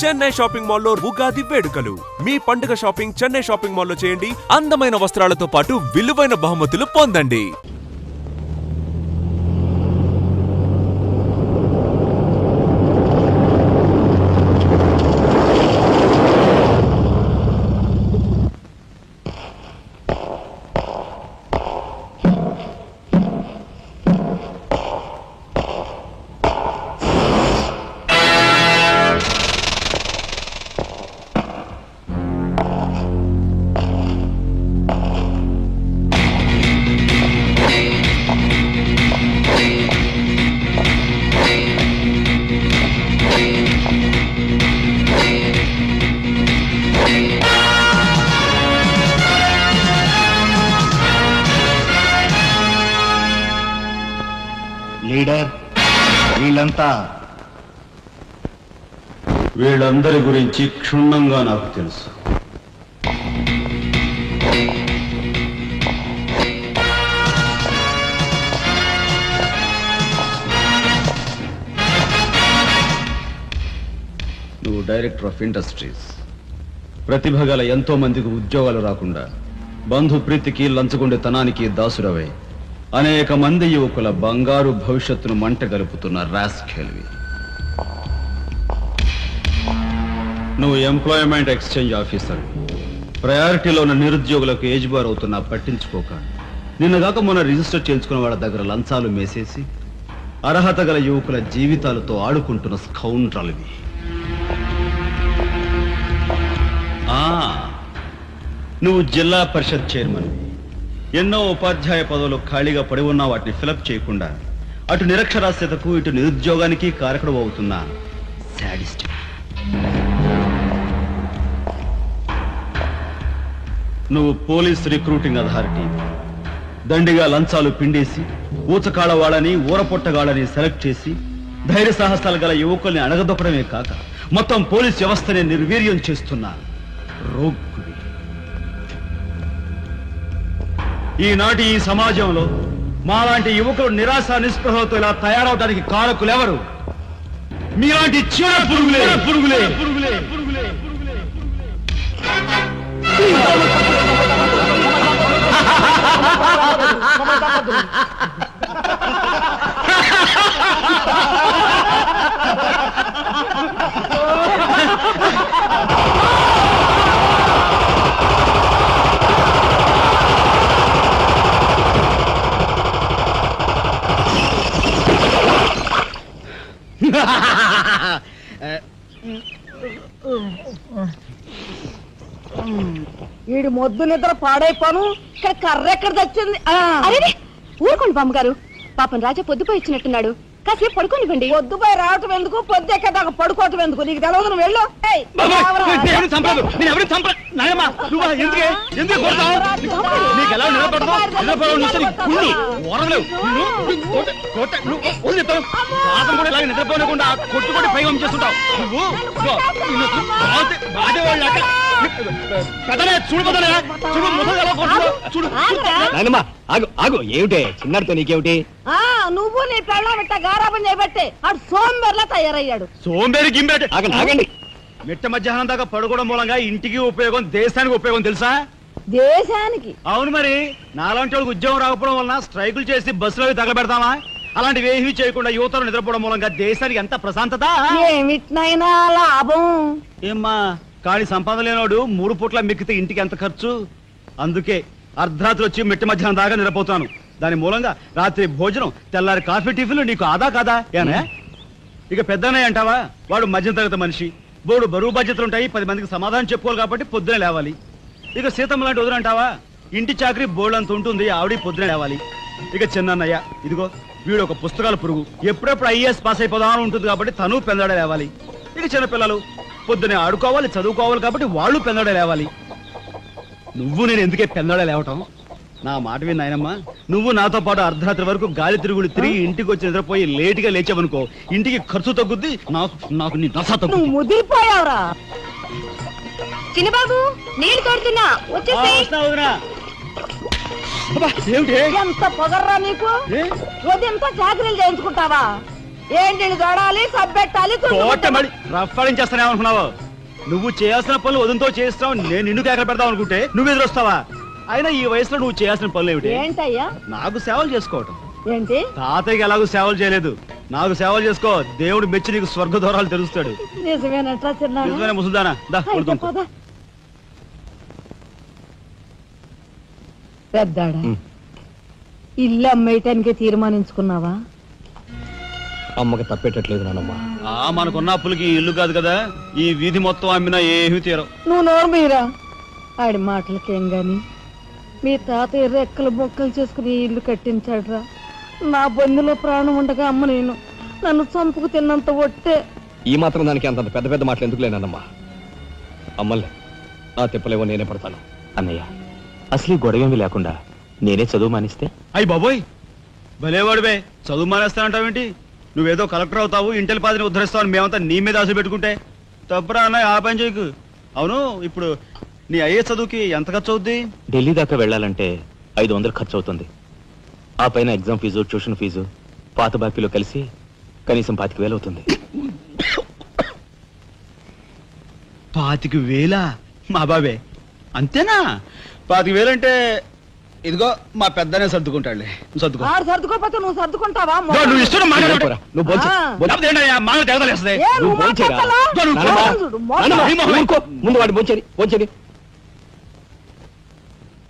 Chennai shopping మాల్లో ఉగాది వేడుకలు. మీ పండుగ షాపింగ్ చెన్నై షాపింగ్ మాల్లో చేయండి. అందమైన వస్త్రాలతో పాటు విలువైన బహుమతులు పొందండి. లీడర్, వీళ్ళందరి గురించి క్షుణ్ణంగా నాకు తెలుసు. నువ్వు డైరెక్టర్ ఆఫ్ ఇండస్ట్రీస్. ప్రతిభ గల ఎంతో మందికి ఉద్యోగాలు రాకుండా బంధు ప్రీతికి లంచగొండెతనానికి దాసురవై అనేక మంది యువకుల బంగారు భవిష్యత్తును మంట గలుపుతున్న రాస్కెల్వి. నువ్వు ఎంప్లాయ్మెంట్ ఎక్స్చేంజ్ ఆఫీసర్. ప్రయారిటీలో ఉన్న నిరుద్యోగులకు ఏజ్ బార్ అవుతున్నా పట్టించుకోక నిన్నగాక మొన్న రిజిస్టర్ చేయించుకున్న వాళ్ళ దగ్గర లంచాలు మేసేసి అర్హత గల యువకుల జీవితాలతో ఆడుకుంటున్న స్కౌండ్రల్వి. నువ్వు జిల్లా పరిషత్ చైర్మన్. ఎన్నో ఉపాధ్యాయ పదవులు ఖాళీగా పడి ఉన్నా వాటిని ఫిలప్ చేయకుండా అటు నిరక్షరాస్యతకు ఇటు నిరుద్యోగానికి కారకుడు అవుతున్న శాడిస్ట్. నువ్వు పోలీస్ రిక్రూటింగ్ అథారిటీ. దండిగా లంచాలు పిండేసి ఊచకాళ్ళ వాళ్ళని ఊరపొట్టగాళ్ళని సెలెక్ట్ చేసి ధైర్య సాహసాలు గల యువకుల్ని అణగదొక్కడమే కాక మొత్తం పోలీస్ వ్యవస్థని నిర్వీర్యం చేస్తున్న రోగ్గువి. ఈనాటి ఈ సమాజంలో మాలాంటి యువకులు నిరాశ నిస్పృహలతో ఇలా తయారవడానికి కారకులెవరు? మీలాంటి చీడ పురుగులే పురుగులే పురుగులే పురుగులే వీడి మొద్దు నిద్ర పాడైపోను. ఇక్కడ కర్ర ఎక్కడ తెచ్చింది? అరే ఊరుకోండి బామ్మగారు, పాపం రాజా పొద్దుపోయి ఇచ్చినట్టున్నాడు, కాసేపు పడుకోనివ్వండి. పొద్దుపై రావటం ఎందుకు, పొద్దు ఎక్కదాకా పడుకోవటం ఎందుకు? నీకు తెలవదు, నువ్వు వెళ్ళు. నిద్రపోకుండా కొట్టుకొట్టి పైవం చేస్తుంటావు నువ్వు. ఏమిటే చిన్నారితో నీకేమిటి? నువ్వు నీ పెళ్ళం ఇట్ట గారాబం చేయబట్టే అటు సోంబేర్లా తయారయ్యాడు. సోంబేరి గింబేట ఆగండి. మిట్ట మధ్యాహ్నం దాకా పడుకోవడం మూలంగా ఇంటికి ఉపయోగం, దేశానికి ఉపయోగం తెలుసా? దేశానికి? అవును మరి. నాలాంటి వాళ్ళకి ఉద్యోగం రాకపోవడం వలన స్ట్రైకులు చేసి బస్సులో తగలబెడతామా? అలాంటివి ఏమీ చేయకుండా యువతలు నిద్రపోవడం మూలంగా దేశానికి ఎంత ప్రశాంతత. ఏమిటినైనా లాభం. ఏమ్మా, కాళీ సంపాదన లేనోడు 3 పూట్ల మిక్కితే ఇంటికి ఎంత ఖర్చు? అందుకే అర్ధరాత్రి వచ్చి మిట్ట మధ్యాహ్నం దాకా నిద్రపోతాను. దాని మూలంగా రాత్రి భోజనం, తెల్లారి కాఫీ, టిఫిన్లు నీకు ఆదా కాదా? ఏనా ఇక పెద్దన్నయ్య అంటావా? వాడు మధ్య తరగతి మనిషి, బోడు బరువు బాధ్యతలు ఉంటాయి, 10 మందికి సమాధానం చెప్పుకోవాలి కాబట్టి పొద్దునే లేవాలి. ఇక సీతమ్మ లాంటి వదిన అంటావా? ఇంటి చాకరీ బోర్డు అంత ఉంటుంది, ఆవిడ పొద్దునే లేవాలి. ఇక చిన్నన్నయ్య, ఇదిగో వీడు ఒక పుస్తకాల పురుగు, ఎప్పుడెప్పుడు ఐఏఎస్ పాస్ అయిపోదామని ఉంటుంది కాబట్టి తను పెందడే లేవాలి. ఇక చిన్నపిల్లలు పొద్దునే ఆడుకోవాలి, చదువుకోవాలి కాబట్టి వాళ్ళు పెందడే లేవాలి. నువ్వు నేను ఎందుకే పెందడే లేవటం? నా మాట విని నాయనమ్మా, నువ్వు నాతో పాటు అర్ధరాత్రి వరకు గాలి తిరుగులు తిరిగి ఇంటికి వచ్చి నిద్రపోయి లేటుగా లేచావనుకో, ఇంటికి ఖర్చు తగ్గుద్ది, నాకు నీ నస తగ్గుద్ది. ముదిరిపోయావురా. చిన్నబాబు నీళ్ళు తోడుతున్నా, ఎంత పొగర్రా నీకు? ఉదయంతో జాగ్రత్తలు చేయించుకుంటావా? ఏంటి దొడాలి సబ్బెట్టాలి మళ్ళీ రఫాడించేస్తానే అనుకున్నావు. నువ్వు చేయాల్సిన పనులు వదంతో చేస్తావు, నేను నిన్ను కేకలు పెడతావు అనుకుంటే నువ్వు ఎదురొస్తావా? అయినా ఈ వయసులో నువ్వు చేయాల్సిన పనులు ఏమిటి? ఏంటయ్యా? నాకు సేవలు చేసుకోవటం. ఏంటి? తాతయ్యకి ఎలాగో సేవలు చేయలేదు, నాకు సేవలు చేసుకో. దేవుడు మెచ్చి నీకు స్వర్గ దూరాలు తెలుస్తాడు. నిజమేనట్రా చిన్న నిజమైన ముసుల్దానా, దా కొడుతుంకో. పెద్దాడా, ఇల్లు అమ్మేయటానికి తీర్మానించుకున్నావా? అమ్మకి తప్పేటట్లేదు నానమ్మా. మనకున్న అప్పులకి ఈ ఇల్లు కాదు కదా, ఈ వీధి మొత్తం అమ్మినా ఏమీ తీరం. నువ్వు నోరు మీరా ఆడి మాటలకేం గాని మీ తాతయ్య రెక్కలు బొక్కలు చేసుకుని ఈ ఇల్లు కట్టించాడురా. నా బొందులో ప్రాణం ఉండగా అమ్మ నేను నన్ను చంపుకు తిన్నంత ఒట్టే. ఈ మాత్రం దానికి అంత పెద్ద పెద్ద మాటలు ఎందుకు లేనమ్మా? అమ్మలే, నా తిప్పలేవో నేనే పడతాను. అన్నయ్య, అసలు ఈ గొడవేమీ లేకుండా నేనే చదువు మానిస్తే? అయ్యి బాబోయ్, భలేవాడివే, చదువు మానేస్తానంటావేంటి? నువ్వేదో కలెక్టర్ అవుతావు, ఇంటెల్ పాదిని ఉద్ధరిస్తావు, మేమంతా నీ మీద ఆశ పెట్టుకుంటే తప్పురా అన్నయ్య, ఆ పని చేయకు. అవును, ఇప్పుడు నీ అయ్యే చదువుకి ఎంత ఖర్చు అవుద్ది? ఢిల్లీ దాకా వెళ్ళాలంటే 500 ఖర్చు అవుతుంది. ఆ పైన ఎగ్జామ్ ఫీజు, ట్యూషన్ ఫీజు, పాత బాకీలో కలిసి కనీసం 25,000 అవుతుంది. 25,000? మా బాబే అంతేనా? 25,000 అంటే ఇదిగో మా పెద్దనే సర్దుకుంటాడులే, సర్దుకో. ఆడు సర్దుకోకపోతే నువ్వు సర్దుకుంటావా? నువ్వు ఇష్టం పోరా, నువ్వు భోంచే. ఏ, నువ్వు మాట్లాడతావా? చూడు, మోసం. ఊరుకో, ముందు వాడు భోంచేది.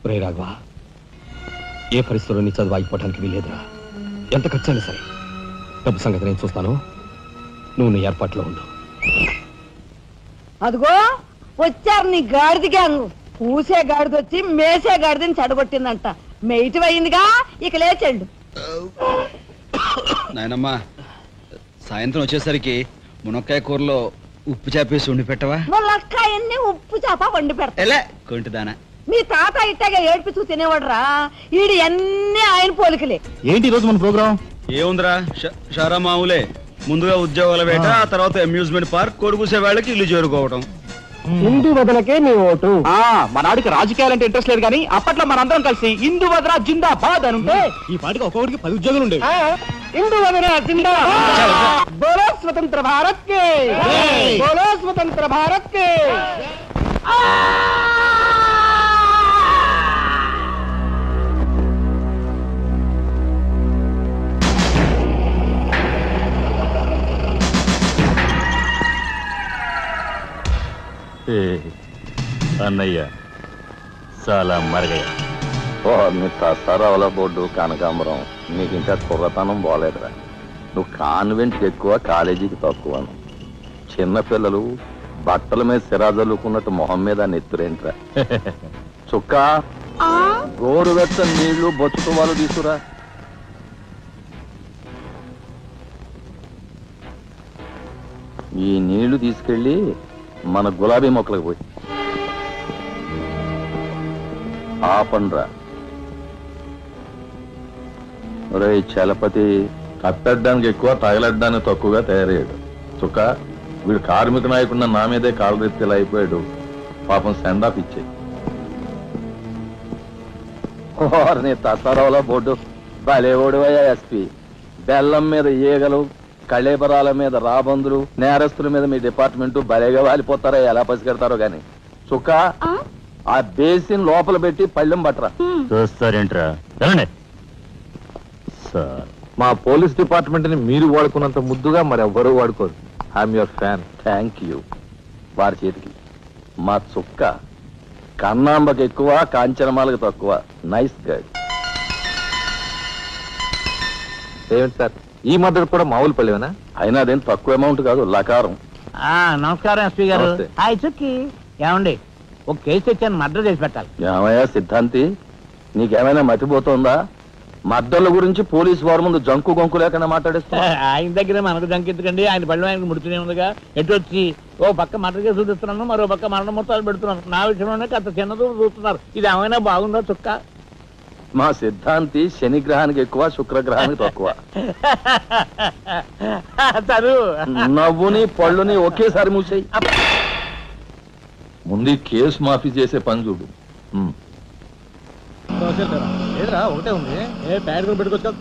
రే రాఘవ, ఏ పరిస్థితుల్లో నీ చదువు ఆగిపోవటానికి వీలేదురా. ఎంత ఖర్చైనా సరే డబ్బు సంగతి నేను చూస్తాను, నువ్వు నీ ఏర్పాట్లో ఉండు. అదిగో వచ్చారు నీ గాడిద గ్యాంగ్. పూసే గాడిద వచ్చి మేసే గాడిదని చెడగొట్టిందంట. మెయిటివ్ అయిందిగా, ఇక లేచండు. నాయనమ్మా, సాయంత్రం వచ్చేసరికి మునక్కాయ కూరలో ఉప్పు చేపేసి ఉండి పెట్టవా? ములక్కాయన్ని ఉప్పు చేప వండి పెడతా. ఎలా కొంటిదానా? మీ తాత ఇట్టగా ఏడ్పిస్తూ తినేవాడురా. ఈడు అన్ని ఆయన పోలికలే. ఏంటి ఈరోజు మన ప్రోగ్రామ్? ఏముందిరా, షారా మామూలే. ముందుగా ఉద్యోగాల వేట, ఆ తర్వాత అమ్యూజ్మెంట్ పార్క్, కొడుకుసే వాళ్ళకి ఇల్లు చేరుకోవటం. హిందూ వదలకే నీ ఓటు. మనాడికి రాజకీయాలంటే ఇంట్రెస్ట్ లేదు, కానీ అప్పట్లో మనందరం కలిసి హిందూ వదరా జిందాబాద్ అని ఉంటే ఈ పాటికి ఒక్కొక్కడికి 10 ఉద్యోగాలు ఉండేవి. హిందూ వదన జిందాబాద్. బోలో స్వతంత్ర భారత్ కే, బోలో స్వతంత్ర భారత్ కే. అన్నయ్య చాలా మరగయ్య. మీ తసారావుల బోర్డు కనకాంబరం, నీకు ఇంకా కుర్రతనం పోలేదురా. నువ్వు కాన్వెంట్కి ఎక్కువ, కాలేజీకి తక్కువను. చిన్నపిల్లలు బట్టల మీద సిరాజల్లుకున్నట్టు మొహం మీద నెత్తురేంట్రా. చుక్క, గోరువెచ్చని నీళ్లు బొచ్చుతో వాళ్ళు తీసుకురా. ఈ నీళ్లు తీసుకెళ్ళి మన గులాబీ మొక్కలకు పోయి ఆపండ్రా. రే చలపతి, కప్పెట్టడానికి ఎక్కువ, తగలడ్డానికి తక్కువగా తయారయ్యాడు. చుక్క, వీడు కార్మిక నాయకుడిన నా మీదే కాలరెత్తిలా అయిపోయాడు. పాపం సెండ్ ఆఫ్ ఇచ్చే. నీ తసారావుల బోర్డు భలేవోడివయ్యా ఎస్పీ. బెల్లం మీద ఈగలు, కళేబరాల మీద రాబందులు, నేరస్తుల మీద మీ డిపార్ట్మెంట్ భలేగా వాలిపోతారో, ఎలా పసిగడతారో గాని. చుక్క, ఆ బేసిన్ లోపల పెట్టి పళ్ళెం పట్టరా. చూస్తారేంట్రా? సార్, మా పోలీస్ డిపార్ట్మెంట్ ని మీరు వాడుకున్నంత ముద్దుగా మరి ఎవ్వరూ వాడుకోరు. I'm your fan. Thank you. వారి చేతికి మా చుక్క కన్నాంబకి ఎక్కువ, కాంచనమాలకు తక్కువ. Nice guide. ఏమిటి సార్, ఈ మద్దతు కూడా మామూలు పళ్ళేనా? అయినా అదేం తక్కువ అమౌంట్ కాదు, లకారం. నమస్కారం ఎస్పీ గారు. నమస్తే. హాయ్ చుక్కి. ఏమండి, ఒక కేసు తెచ్చాను, మర్డర్ చేసి పెట్టాలి. ఏమయ్యా సిద్ధాంతి, నీకేమైనా మతిపోతుందా? మద్దళ్ళ గురించి పోలీసు వారి ముందు జంకు గొంకు లేకుండా మాట్లాడేస్తా. ఆయన దగ్గర మనకు జంకెత్తుకండి, ఆయన పళ్ళు ఆయనకు ముడుతూనే ఉందిగా. ఎటు వచ్చి ఓ పక్క మర్డర్ కేసు చూపిస్తున్నాను, మరో పక్క మరణ మొత్తాలు పెడుతున్నాను. నా విషయంలోనే అంత చిన్నదో చూస్తున్నారు. ఇది ఏమైనా బాగుందా చుక్క? మా సిద్ధాంతి శనిగ్రహానికి ఎక్కువ, శుక్రగ్రహానికి తక్కువ. తను నవ్వుని పళ్ళుని ఒకేసారి మూసేయి. ముందు ఈ కేసు మాఫీ చేసే పని చూడు. ఒకటే ఉంది. ఏ ప్యాడ్ పెట్టుకొచ్చా